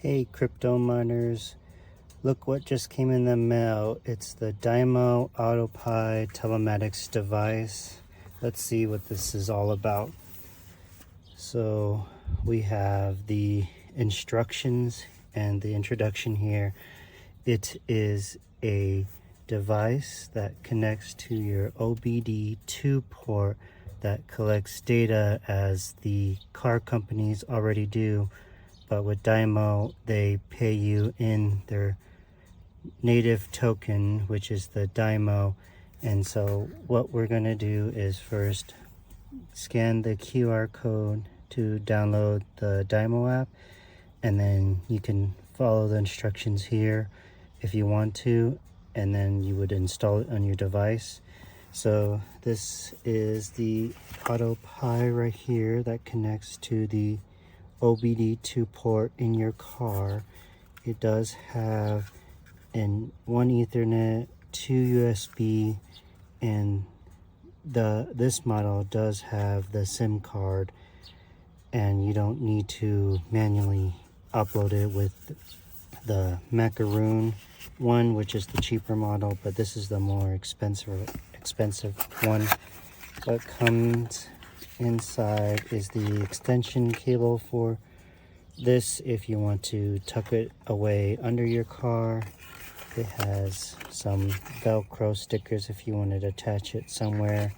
Hey crypto miners, look what just came in the mail. It's the DIMO Auto Pi telematics device. Let's see what this is all about. So we have the instructions and the introduction here. It is a device that connects to your OBD2 port that collects data as the car companies already do. But with DIMO, they pay you in their native token, which is the DIMO. And so what we're going to do is first scan the QR code to download the DIMO app, and then you can follow the instructions here if you want to, and then you would install it on your device. So this is the Auto Pi right here that connects to the OBD2 port in your car. It does have one Ethernet, 2 USB, and this model does have the SIM card, and you don't need to manually upload it with the macaroon one, which is the cheaper model, but this is the more expensive one. What comes inside is the extension cable for this if you want to tuck it away under your car. It has some Velcro stickers if you wanted to attach it somewhere,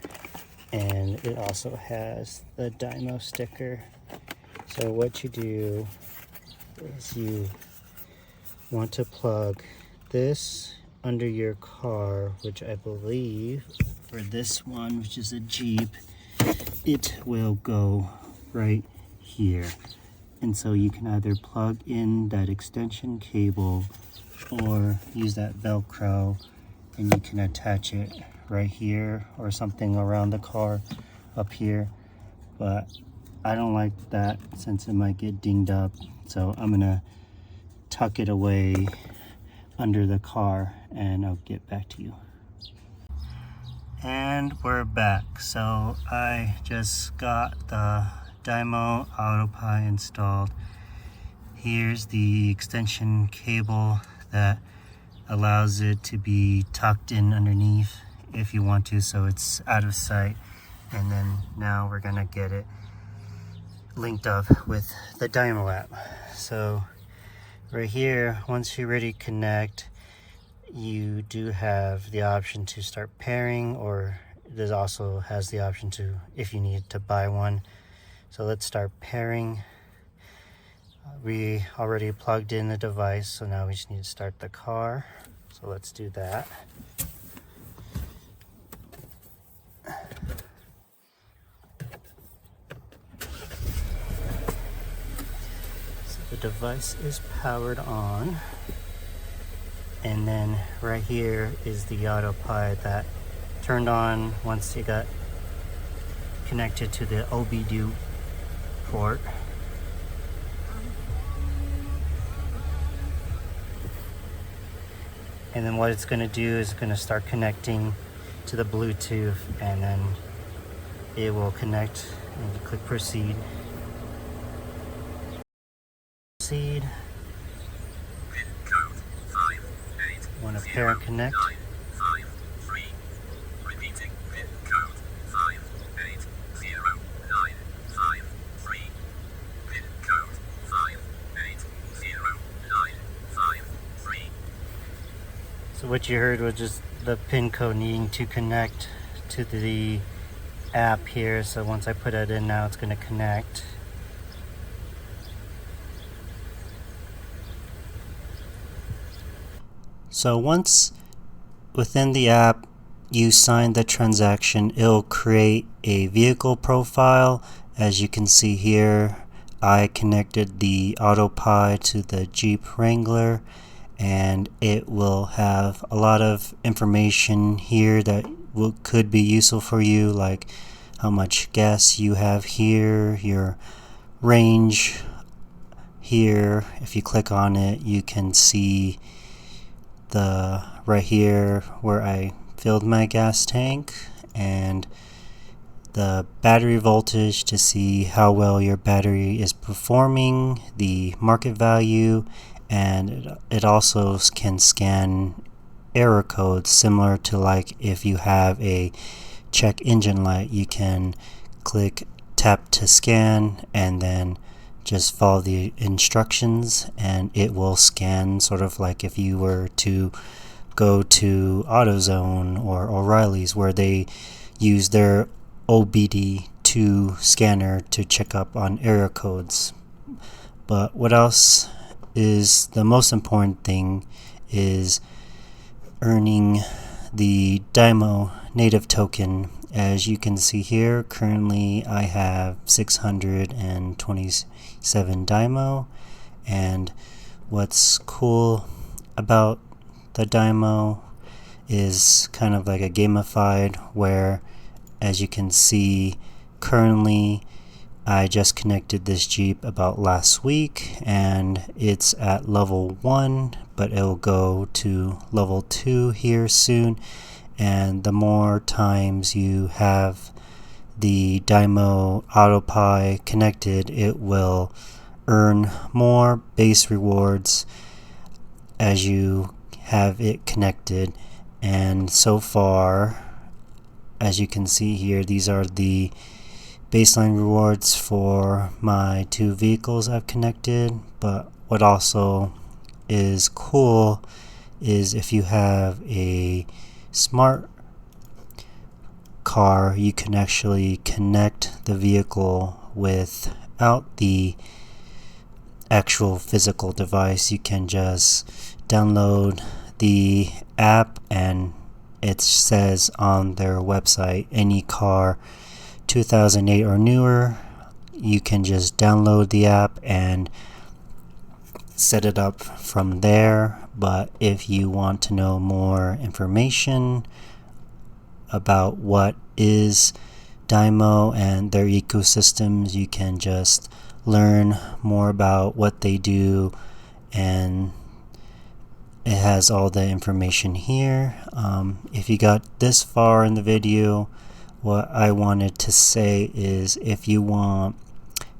and it also has the DIMO sticker. So what you do is you want to plug this under your car, which I believe for this one, which is a Jeep, it will go right here. And so you can either plug in that extension cable or use that Velcro, and you can attach it right here or something around the car up here. But I don't like that since it might get dinged up, so I'm gonna tuck it away under the car and I'll get back to you. And we're back. So I just got the DIMO Auto Pi installed. Here's the extension cable that allows it to be tucked in underneath if you want to, so it's out of sight. And then now we're gonna get it linked up with the DIMO app. So right here, once you already connect, you do have the option to start pairing, or it also has the option to, if you need to buy one. So let's start pairing. We already plugged in the device, so now we just need to start the car. So let's do that. So the device is powered on. And then right here is the Auto Pi that turned on once it got connected to the OBD port. And then what it's going to do is going to start connecting to the Bluetooth, and then it will connect, and you click proceed. Proceed. Want to pair and connect. Repeating PIN code 580953. PIN code 580953. So what you heard was just the PIN code needing to connect to the app here. So once I put it in now, it's going to connect. So once within the app you sign the transaction, it'll create a vehicle profile. As you can see here, I connected the Auto Pi to the Jeep Wrangler, and it will have a lot of information here that could be useful for you, like how much gas you have here, your range here. If you click on it, you can see right here where I filled my gas tank, and the battery voltage to see how well your battery is performing, the market value, and it also can scan error codes, similar to like if you have a check engine light, you can click tap to scan and then just follow the instructions and it will scan, sort of like if you were to go to AutoZone or O'Reilly's, where they use their OBD2 scanner to check up on error codes. But what else is the most important thing is earning the DIMO native token. As you can see here, currently I have 627 DIMO, and what's cool about the DIMO is kind of like a gamified, where as you can see currently I just connected this Jeep about last week and it's at level 1, but it'll go to level 2 here soon. And the more times you have the DIMO Auto Pi connected, it will earn more base rewards as you have it connected. And so far, as you can see here, these are the baseline rewards for my 2 vehicles I've connected. But what also is cool is if you have a smart car, you can actually connect the vehicle without the actual physical device. You can just download the app, and it says on their website, any car 2008 or newer, you can just download the app and set it up from there. But if you want to know more information about what is DIMO and their ecosystems, you can just learn more about what they do, and it has all the information here. If you got this far in the video, what I wanted to say is if you want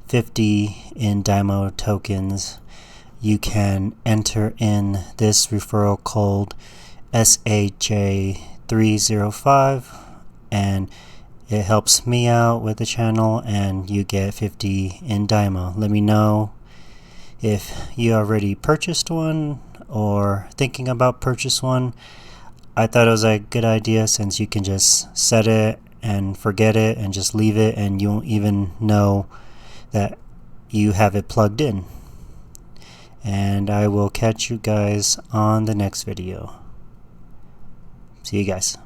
50 in DIMO tokens, you can enter in this referral code SAJ305, and it helps me out with the channel, and you get 50 in DIMO. Let me know if you already purchased one or thinking about purchase one. I thought it was a good idea, since you can just set it and forget it and just leave it, and you won't even know that you have it plugged in. And I will catch you guys on the next video. See you guys.